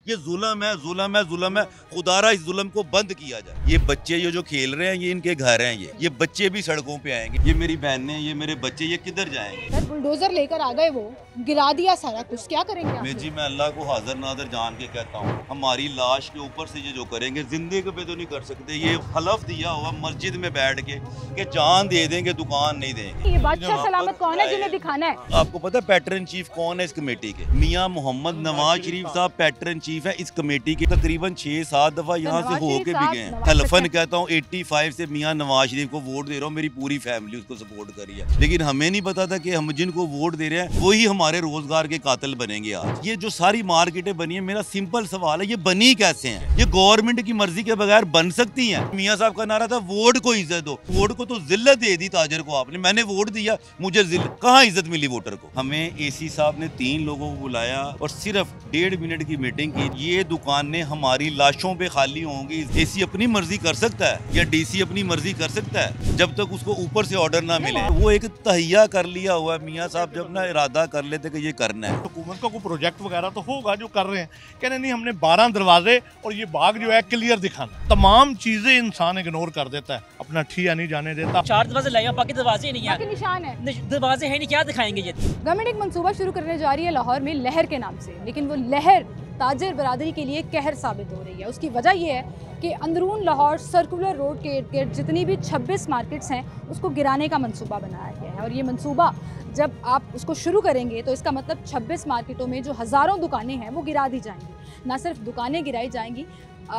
ये जुल्म है, जुल्म है, जुल्म है। खुदारा इस जुल्म को बंद किया जाए। ये बच्चे ये जो खेल रहे हैं, ये इनके घर हैं। ये बच्चे भी सड़कों पे आएंगे। ये मेरी बहनें, ये मेरे बच्चे, ये किधर जाएंगे? सर बुलडोजर लेकर आ गए, वो गिरा दिया सारा कुछ, क्या करेंगे आप लोग? मैं अल्लाह को हाजिर नाजर जान के कहता हूँ, हमारी लाश के ऊपर से ये जो करेंगे जिंदगी पे तो नहीं कर सकते। ये हलफ दिया हुआ मस्जिद में बैठ के कि जान दे देंगे, दुकान नहीं देंगे। ये बादशाह सलामत कौन है जिन्हें दिखाना है? आपको पता है पैटर्न चीफ कौन है इस कमेटी के? मियां मोहम्मद नवाज शरीफ साहब पैटर्न चीफ है इस कमेटी के। तकरीबन 6-7 दफा यहाँ से होके भी गए हैं। हलफन कहता हूँ 85 से मियां नवाज शरीफ को वोट दे रहा हूँ, मेरी पूरी फैमिली उसको सपोर्ट करी है। लेकिन हमें नहीं पता था कि हम जिनको वोट दे रहे हैं वही हमारे रोजगार के कातिल बनेंगे। आज ये जो सारी मार्केटें बनी है, मेरा सिंपल सवाल है, ये बनी कैसे हैं? ये गवर्नमेंट की मर्जी के बगैर बन सकती हैं? मियां साहब का नारा था वोट को इज्जत दो। वोट को तो जिल्लत दे दी ताजर को आपने। मैंने वोट दिया, मुझे कहाँ इज्जत मिली वोटर को? हमें एसी साहब ने 3 लोगों को बुलाया और सिर्फ 1.5 मिनट की मीटिंग की। ये दुकानें हमारी लाशों पे खाली होंगी। एसी अपनी मर्जी कर सकता है या डीसी अपनी मर्जी कर सकता है, जब तक उसको ऊपर से ऑर्डर ना मिले। वो एक तहिया कर लिया हुआ है मियां साहब, जब ना इरादा कर लेते कि ये करना है। हुकूमत का कोई प्रोजेक्ट वगैरह तो होगा जो कर रहे हैं, कहने नहीं हमने 12 दरवाजे और ये बाग जो है क्लियर दिखाना। तमाम चीजें इंसान इग्नोर कर देता है, अपना ठिया नहीं जाने देता। 4 दरवाजे लाए, बाकी दरवाजे ही नहीं है, निशान है, दरवाजे है नहीं, क्या दिखाएंगे ये? गवर्नमेंट एक मंसूबा शुरू करने जा रही है लाहौर में लहर के नाम से, लेकिन वो लहर ताजर बरादरी के लिए कहर साबित हो रही है। उसकी वजह यह है कि अंदरून लाहौर सर्कुलर रोड के इर्द गिर्द जितनी भी 26 मार्केट्स हैं उसको गिराने का मंसूबा बनाया गया है। और ये मंसूबा जब आप उसको शुरू करेंगे तो इसका मतलब 26 मार्केटों में जो हज़ारों दुकानें हैं वो गिरा दी जाएंगी। ना सिर्फ दुकानें गिराई जाएंगी,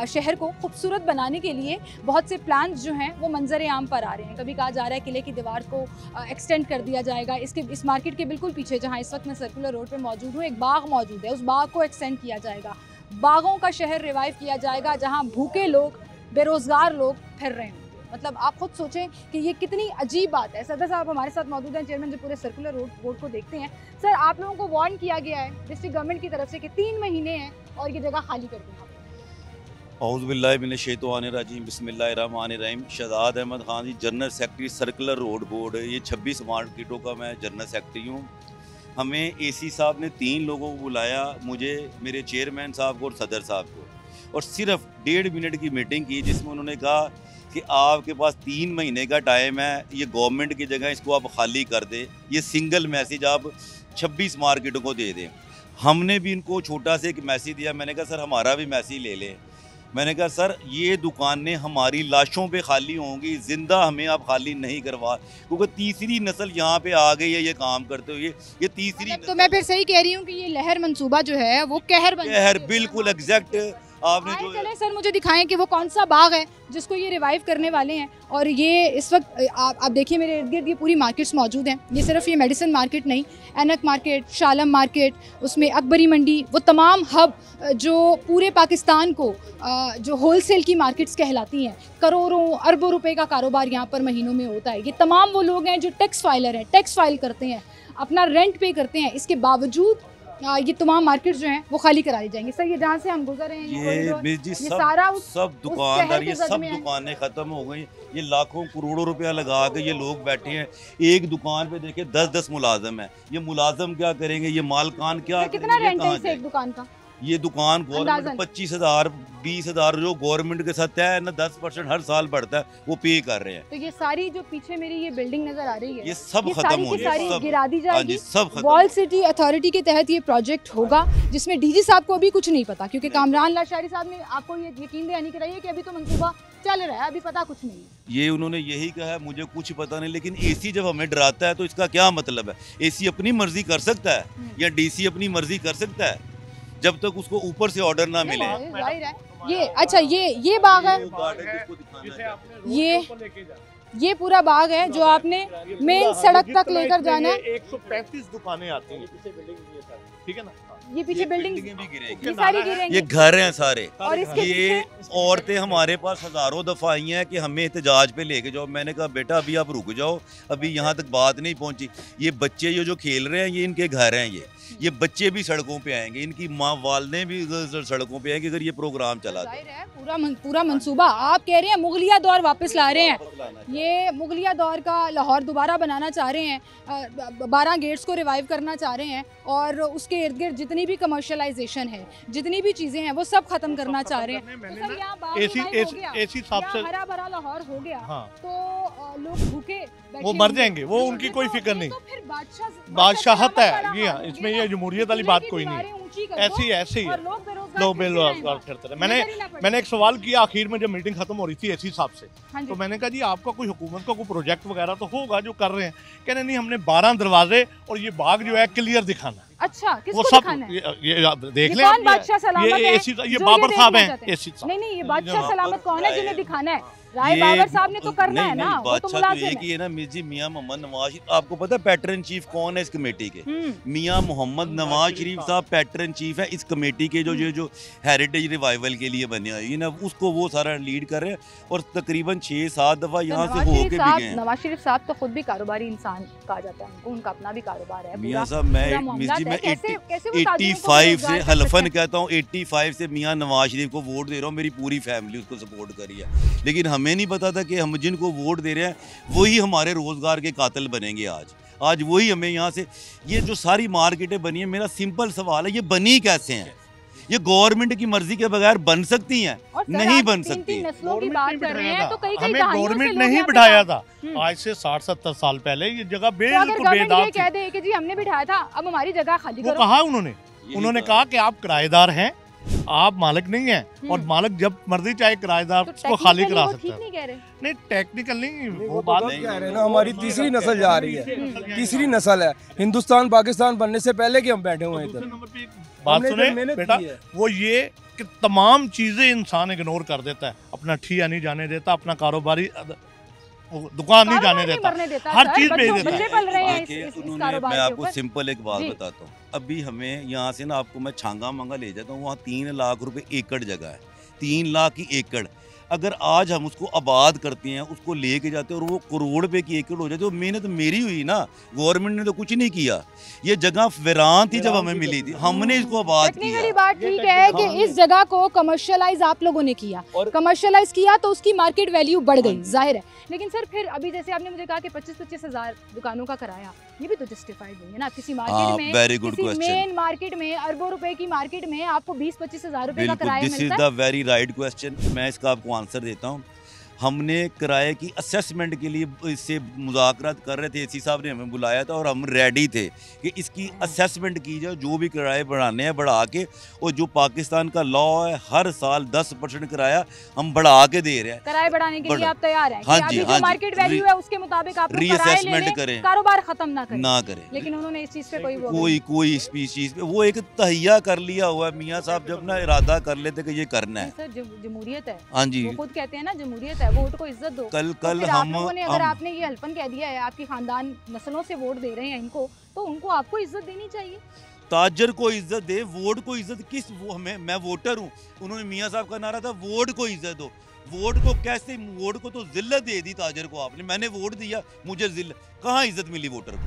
शहर को खूबसूरत बनाने के लिए बहुत से प्लान्स जो हैं वो मंजर आम पर आ रहे हैं। कभी कहा जा रहा है किले की दीवार को एक्सटेंड कर दिया जाएगा। इस मार्केट के बिल्कुल पीछे जहाँ इस वक्त मैं सर्कुलर रोड पे मौजूद हूँ, एक बाग मौजूद है, उस बाग को एक्सटेंड किया जाएगा। बागों का शहर रिवाइव किया जाएगा जहाँ भूखे लोग, बेरोज़गार लोग फिर रहे हैं। मतलब आप खुद सोचें कि ये कितनी अजीब बात है। सदर साहब हमारे साथ मौजूद हैं, चेयरमैन जो पूरे सर्कुलर रोड को देखते हैं। सर, आप लोगों को वार्न किया गया है डिस्ट्रिक्ट गवर्नमेंट की तरफ से कि 3 महीने हैं और ये जगह खाली कर दें। औज़ुबिल्लाहि मिनश्शैतानिर्रजीम, बिस्मिल्लाहिर्रहमानिर्रहीम। Shahzad Ahmad Khan ji, general secretary circular road board. ये 26 मार्केटों का मैं जनरल सेक्रेटरी हूँ। हमें एसी साहब ने 3 लोगों को बुलाया, मुझे, मेरे चेयरमैन साहब को और सदर साहब को, और सिर्फ 1.5 मिनट की मीटिंग की जिसमें उन्होंने कहा कि आपके पास 3 महीने का टाइम है, ये गवर्नमेंट की जगह इसको आप खाली कर दें। ये सिंगल मैसेज आप 26 मार्केटों को दे दें। हमने भी इनको छोटा सा एक मैसेज दिया। मैंने कहा सर हमारा भी मैसेज ले लें। मैंने कहा सर ये दुकानें हमारी लाशों पे खाली होंगी, जिंदा हमें आप खाली नहीं करवा, क्योंकि तीसरी नस्ल यहाँ पे आ गई है ये काम करते हुए। ये तीसरी तो मैं फिर सही कह रही हूँ कि ये लहर मंसूबा जो है वो कहर बिल्कुल एग्जैक्ट आपने जो चले सर मुझे दिखाएं कि वो कौन सा बाग है जिसको ये रिवाइव करने वाले हैं। और ये इस वक्त आप देखिए मेरे इर्द गिर्द ये पूरी मार्केट्स मौजूद हैं। ये सिर्फ ये मेडिसिन मार्केट नहीं, एनक मार्केट, शालम मार्केट, उसमें अकबरी मंडी, वो तमाम हब जो पूरे पाकिस्तान को जो होलसेल की मार्केट्स कहलाती हैं, करोड़ों अरबों रुपए का कारोबार यहाँ पर महीनों में होता है। ये तमाम वो लोग हैं जो टैक्स फाइलर हैं, टैक्स फाइल करते हैं, अपना रेंट पे करते हैं। इसके बावजूद ये तमाम मार्केट्स जो हैं वो खाली करा दी जाएंगी। सर, ये जहाँ से हम गुजर रहे हैं ये सारा सब दुकानदार, ये सब दुकानें खत्म हो गई। ये लाखों करोड़ों रुपया लगा के ये लोग बैठे हैं। एक दुकान पे देखे 10-10 मुलाजम है। ये मुलाजम क्या करेंगे? ये मालकान क्या कितना रेंट है इस एक दुकान का? ये दुकान गवर्नमेंट 25,000 20,000 जो गवर्नमेंट के साथ तय है ना, 10% हर साल बढ़ता है, वो पे कर रहे हैं। तो ये सारी जो पीछे मेरी ये बिल्डिंग नजर आ रही है, ये सब खत्म हो जाएगी, गिरा दी जाएगी। वॉल सिटी अथॉरिटी के तहत ये प्रोजेक्ट होगा जिसमें डीजी साहब को अभी कुछ नहीं पता, क्योंकि कामरान लाशारी साहब ने आपको ये यकीन दहानी कराई है कि अभी तो मंसूबा चल रहा है, अभी पता कुछ नहीं। ये उन्होंने यही कहा है, मुझे कुछ पता नहीं। लेकिन एसी जब हमें डराता है तो इसका क्या मतलब है? एसी अपनी मर्जी कर सकता है या डीसी अपनी मर्जी कर सकता है, जब तक उसको ऊपर से ऑर्डर ना मिले। ये अच्छा ये बाग है, ये पूरा बाग है जो आपने मेन सड़क तक लेकर जाना है। 135 दुकानें आती हैं, ठीक है ना? ये पीछे बिल्डिंग भी गिरेगी, ये सारी गिरेंगी। ये घर हैं सारे। और ये औरतें हमारे पास हजारों दफा आई हैं कि हमें एहतजाज पे लेके जाओ। मैंने कहा बेटा अभी आप रुक जाओ, अभी यहाँ तक बात नहीं पहुँची। ये बच्चे ये जो खेल रहे हैं ये इनके घर हैं। ये बच्चे भी सड़कों पे आएंगे, इनकी माँ वालदें भी सड़कों पे आएंगे अगर ये प्रोग्राम चला जाहिर है पूरा मंसूबा आप कह रहे हैं मुगलिया दौर वापस ला रहे हैं, ये मुगलिया दौर का लाहौर दोबारा बनाना चाह रहे हैं, 12 गेट्स को रिवाइव करना चाह रहे हैं और उसके इर्द गिर्द जितनी भी कमर्शलाइजेशन है, जितनी भी चीज़ें हैं वो सब खत्म करना चाह रहे हैं। तो सर यहाँ हरा भरा लाहौर हो गया, तो लोग भूखे वो मर जाएंगे, वो उनकी कोई फिक्र नहीं। तो फिर बादशाहत है ये, इसमें ये जमहूरियत वाली बात कोई नहीं, ऐसे ही है, लोग बेरोजगार फिरते रहे। मैंने एक सवाल किया आखिर में जब मीटिंग खत्म हो रही थी एसी साहब से, तो मैंने कहा जी आपका कोई हुकूमत का कोई प्रोजेक्ट वगैरह तो होगा जो कर रहे हैं? कहने नहीं, हमने 12 दरवाजे और ये बाग जो है क्लियर दिखाना है। अच्छा, किसको वो सब दिखाना है? ये देख लें, ये बाबर साहब हैं एसी साहब। नहीं, ये बादशाह सलामत कौन है जिन्हें दिखाना है? राय बाबर साहब ने तो करना है ना, वो तो मुलाजिम है। ये ना मिर्जी मियां मोहम्मद नवाज शरीफ, आपको पता है पैटर्न चीफ कौन है इस कमेटी के? मियां मोहम्मद नवाज शरीफ साहब पैटर्न चीफ है इस कमेटी के, जो हेरिटेज रिवाइवल के लिए बने हुए ना, उसको वो सारा लीड कर रहे हैं और तकरीबन 6-7 दफा यहाँ से होके भी गए हैं। नवाज शरीफ साहब तो खुद भी कारोबारी इंसान कहा जाता है उनको, उनका अपना भी कारोबार है। मियां साहब मैं 85 से हलफन कहता हूँ, 85 से मियां नवाज शरीफ को वोट दे रहा हूँ, मेरी पूरी फैमिली उसको सपोर्ट करी है, लेकिन हमें नहीं पता था कि हम जिनको वोट दे रहे हैं वही हमारे रोजगार के कातिल बनेंगे। आज वही हमें यहाँ से, ये जो सारी मार्केटें बनी है, मेरा सिंपल सवाल है ये बनी कैसे हैं? ये गवर्नमेंट की मर्जी के बगैर बन सकती हैं? नहीं बन सकती। हमें गवर्नमेंट नहीं बिठाया था, आज से 60-70 साल पहले ये जगह बिल्कुल बेदार कह दे कि जी हमने बिठाया था, अब हमारी जगह खाली करो। वो कहा उन्होंने कहा कि आप किराएदार हैं, आप मालिक नहीं हैं, और मालिक जब मर्जी चाहे किराएदार को खाली करा सकता है। नहीं टेक्निकल नहीं, वो बात नहीं कह रहे हैं ना, हमारी तीसरी नस्ल जा रही है, तीसरी नस्ल है। हिंदुस्तान पाकिस्तान बनने से पहले कि हम बैठे हुए हैं इधर। बात सुने बेटा, वो ये कि तमाम चीजें इंसान इग्नोर कर देता है, अपना ठिया नहीं जाने देता, अपना कारोबारी दुकान नहीं जाने देता, हर चीज बेच देता है। मैं आपको सिंपल एक बात बताता हूँ, अभी हमें यहाँ से ना आपको मैं छांगा मांगा ले जाता हूँ, वहाँ 3 लाख रुपए एकड़ जगह है, 3 लाख की एकड़। अगर आज हम उसको आबाद करते हैं, उसको लेके जाते हैं और वो करोड़ रुपए की एकड़ हो जाती है, तो मेहनत मेरी हुई ना, गवर्नमेंट ने तो कुछ नहीं किया। ये जगह वीरान थी जब हमें मिली थी, हमने इसको आबाद किया। मेरी बात ठीक है कि इस जगह को कमर्शियलाइज आप लोगों ने किया, कमर्शियलाइज किया तो उसकी मार्केट वैल्यू बढ़ गई, जाहिर है। लेकिन सर फिर अभी जैसे आपने मुझे कहा कि 25-25 हज़ार दुकानों का किराया, ये भी तो जस्टिफाइड नहीं है ना। किसी मार्केट में, किसी मेन मार्केट में, अरबों रुपए की मार्केट में आपको 20-25 हज़ार रुपए का किराया मिलता है। This is the very right question, मैं इसका आपको आंसर देता हूँ। हमने किराए की असेसमेंट के लिए इससे मुज़ाकरात कर रहे थे, एसी साहब ने हमें बुलाया था और हम रेडी थे कि इसकी असेसमेंट की जाए, जो भी किराए बढ़ाने हैं बढ़ा के, और जो पाकिस्तान का लॉ है हर साल 10% किराया हम बढ़ा के दे रहे हैं। किराए बढ़ाने के लिए आप तैयार हैं? हाँ जी, जो मार्केट वैल्यू है उसके मुताबिक आप रीअसेसमेंट करें, कारोबार खत्म ना करें। लेकिन उन्होंने इस चीज पे कोई चीज पे वो एक तहिया कर लिया हुआ है। मियाँ साहब जब ना इरादा कर लेते कि ये करना है, सर जमहूरियत है, हाँ जी, वो खुद कहते हैं ना जमहूरियत है, वोट को इज्जत दो। कल हम लोगों ने, अगर आपने ये हल्फन कह दिया है, आपकी खानदान नस्लों से वोट दे रहे हैं इनको, तो उनको आपको इज्जत देनी चाहिए। ताजर को इज्जत दे, वोट को इज्जत किस, वो हमें, मैं वोटर हूँ, उन्होंने मियाँ साहब का नारा था वोट को इज्जत दो। वोट को कैसे, वोट को तो जिल्लत दे दी ताजर को आपने, मैंने वोट दिया, मुझे जिल्लत, कहाँ इज्जत मिली वोटर को?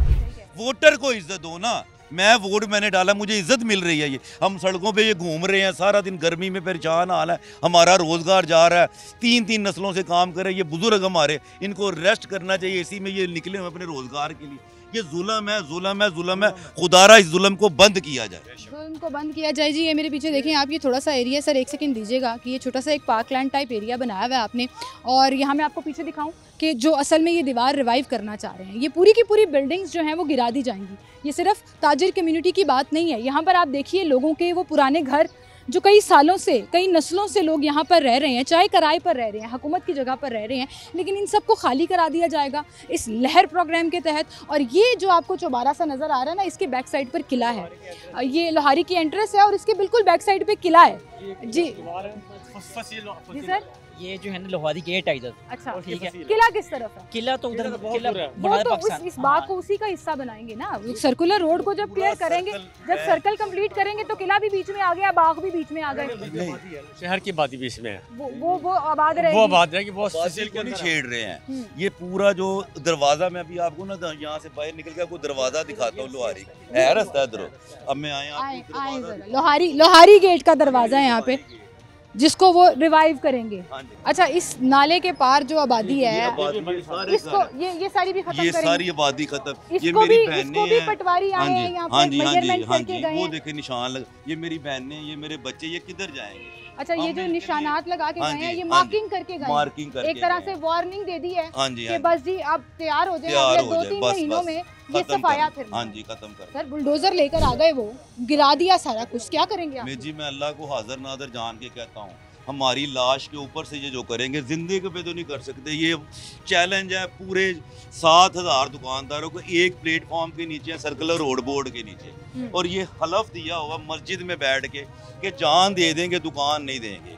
वोटर को इज्जत दो ना, मैं वोट मैंने डाला, मुझे इज्जत मिल रही है। ये हम सड़कों पे ये घूम रहे हैं, सारा दिन गर्मी में परेशान हाल है, हमारा रोजगार जा रहा है, 3-3 नस्लों से काम कर रहे हैं, ये बुजुर्ग हमारे, इनको रेस्ट करना चाहिए, इसी में ये निकले हुए अपने रोजगार के लिए। ये जुल्म है, जुल्म है, जुल्म है, खुदारा इस जुल्म को बंद किया जाए, जुल्म को बंद किया जाए। जी ये मेरे पीछे देखें आप, ये थोड़ा सा एरिया, सर एक सेकंड दीजिएगा, कि ये छोटा सा एक पार्क लैंड टाइप एरिया बनाया हुआ है आपने, और यहाँ मैं आपको पीछे दिखाऊं कि जो असल में ये दीवार रिवाइव करना चाह रहे हैं, ये पूरी की पूरी बिल्डिंग्स जो हैं वो गिरा दी जाएंगी। ये सिर्फ ताजिर कम्युनिटी की बात नहीं है, यहाँ पर आप देखिए लोगों के वो पुराने घर जो कई सालों से, कई नस्लों से लोग यहाँ पर रह रहे हैं, चाहे किराए पर रह रहे हैं, हुकूमत की जगह पर रह रहे हैं, लेकिन इन सबको खाली करा दिया जाएगा इस लहर प्रोग्राम के तहत। और ये जो आपको चौबारा सा नज़र आ रहा है ना, इसके बैक साइड पर किला है, ये लोहारी की एंट्रेंस है और इसके बिल्कुल बैक साइड पर किला है। जी सर, ये जो है ना लोहारी गेट है इधर। अच्छा ठीक है। किला किस तरफ है? किला तो उधर किला वो तो इस बाग को उसी का हिस्सा बनाएंगे ना। सर्कुलर रोड को जब क्लियर करेंगे, जब सर्कल कंप्लीट करेंगे तो किला भी बीच में आ गया, बाग भी बीच में आ गए। शहर की आबादी भी इसमें है, वो आबाद रहेगी। वो आबाद रहेगी, वो फासिल को नहीं छेड़ रहे हैं। ये पूरा जो दरवाजा, मैं अभी आपको ना यहाँ से बाहर निकल के आपको दरवाजा दिखाता हूँ लोहारी है, रास्ता इधर। अब मैं आया लोहारी गेट का दरवाजा है यहाँ पे, जिसको वो रिवाइव करेंगे। अच्छा, इस नाले के पार जो आबादी है इसको ये सारी भी खत्म ये करेंगे। सारी आबादी खत्म। ये इसको मेरी भी बहनें पटवारी आए हैं यहाँ पे मेजरमेंट करके गए वो हैं। देखे निशान लग, ये मेरी बहनें, ये मेरे बच्चे, ये किधर जाएंगे? अच्छा, ये जो निशानात लगा के हाँ गए हैं, जी, ये हाँ मार्किंग करके गए मार्किंग करके एक तरह गए से वार्निंग दे दी है हाँ जी, कि हाँ बस जी आप तैयार हो जाए, तैयार अगले हो 2-3 जाए, महीनों में ये खत्म सफाया कर। फिर हाँ जी, खत्म कर। सर बुलडोजर लेकर आ गए, वो गिरा दिया सारा कुछ, क्या करेंगे आप? जी, मैं अल्लाह को हाजिर नादर जान के कहता हूँ, हमारी लाश के ऊपर से ये जो करेंगे जिंदगी पे तो नहीं कर सकते। ये चैलेंज है पूरे 7000 दुकानदारों को एक प्लेटफॉर्म के नीचे, सर्कुलर रोड बोर्ड के नीचे, और ये हलफ दिया हुआ मस्जिद में बैठ के कि जान दे देंगे, दुकान नहीं देंगे।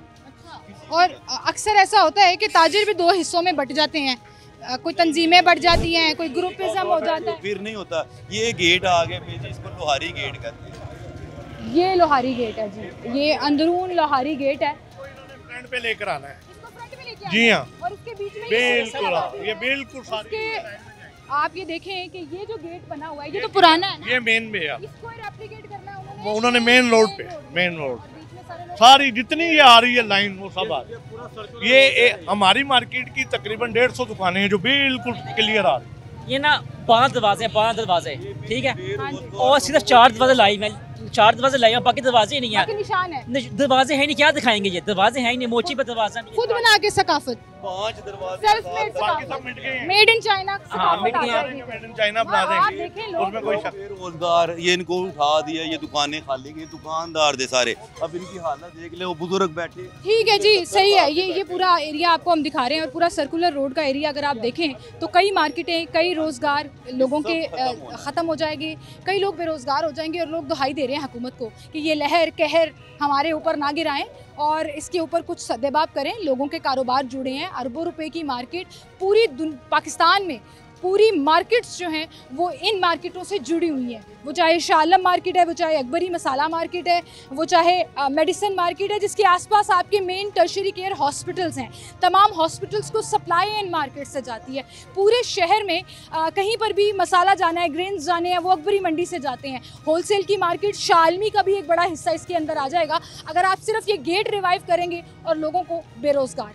और अक्सर ऐसा होता है कि ताजिर भी 2 हिस्सों में बट जाते हैं, कोई तंजीमें बढ़ जाती हैं, कोई ग्रुपिज्म हो जाता है, फिर नहीं होता। ये गेट आगे पे जी, इसको लोहारी गेट कहते हैं। ये लोहारी गेट है जी, ये अंदरून लोहारी गेट है। फ्रंट पे लेकर आना है। इसको फ्रंट में लेके आना जी है। हाँ, और उसके बीच में बिल्कुल, ये बिल्कुल सारी उसके आप ये देखें कि ये जो गेट बना हुआ है ये तो पुराना है ना, ये मेन में है। इसको रेप्लिकेट करना है वो उन्होंने मेन रोड पे, मेन रोड और बीच में सारे लोग सारी जितनी ये आ रही है लाइन, वो सब आ रही है। ये हमारी मार्केट की तकरीबन 150 दुकानें हैं जो बिल्कुल क्लियर आ रही है। ये ना 5 दरवाजे, ठीक है, और सिर्फ 4 दरवाजे लाइव हैं, 4 दरवाजे लाइव हैं, बाकी दरवाजे ही नहीं बाकी है। निशान है, दरवाजे हैं नहीं, क्या दिखाएंगे? ये दरवाजे हैं ही नहीं, मोची पे दरवाजा नहीं है। खुद बना के सकाफत, 5 दरवाजे, सेल्फ मेड बाकी सब सकाफत, मिट गए हैं। मेड इन चाइना मिट गए हैं। मेड इन चाइना बना आप देंगे, देखें लोग उसमें कोई शक बेरोजगार, ये इनको उठा दिया, ये दुकानें खाली गई, दुकानदार दे सारे। अब इनकी हालत देख ले, वो बुजुर्ग बैठे। ठीक है जी, सही है। ये पूरा एरिया आपको हम दिखा रहे हैं, और पूरा सर्कुलर रोड का एरिया अगर आप देखें तो कई मार्केटें, कई रोज़गार लोगों के ख़त्म हो जाएंगे, कई लोग बेरोज़गार हो जाएंगे, और लोग दुहाई दे रहे हैं हुकूमत को कि ये लहर कहर हमारे ऊपर ना गिराएं और इसके ऊपर कुछ सद्देबाब करें। लोगों के कारोबार जुड़े हैं, अरबों रुपए की मार्केट पूरी पाकिस्तान में, पूरी मार्केट्स जो हैं वो इन मार्केटों से जुड़ी हुई हैं। वो चाहे शाह आलम मार्केट है, वो चाहे अकबरी मसाला मार्केट है, वो चाहे मेडिसिन मार्केट है, जिसके आसपास आपके मेन टर्शरी केयर हॉस्पिटल्स हैं। तमाम हॉस्पिटल्स को सप्लाई इन मार्केट से जाती है। पूरे शहर में कहीं पर भी मसाला जाना है, ग्रेन्स जाने हैं, वो अकबरी मंडी से जाते हैं। होलसेल की मार्केट शालमी का भी एक बड़ा हिस्सा इसके अंदर आ जाएगा अगर आप सिर्फ ये गेट रिवाइव करेंगे और लोगों को बेरोज़गार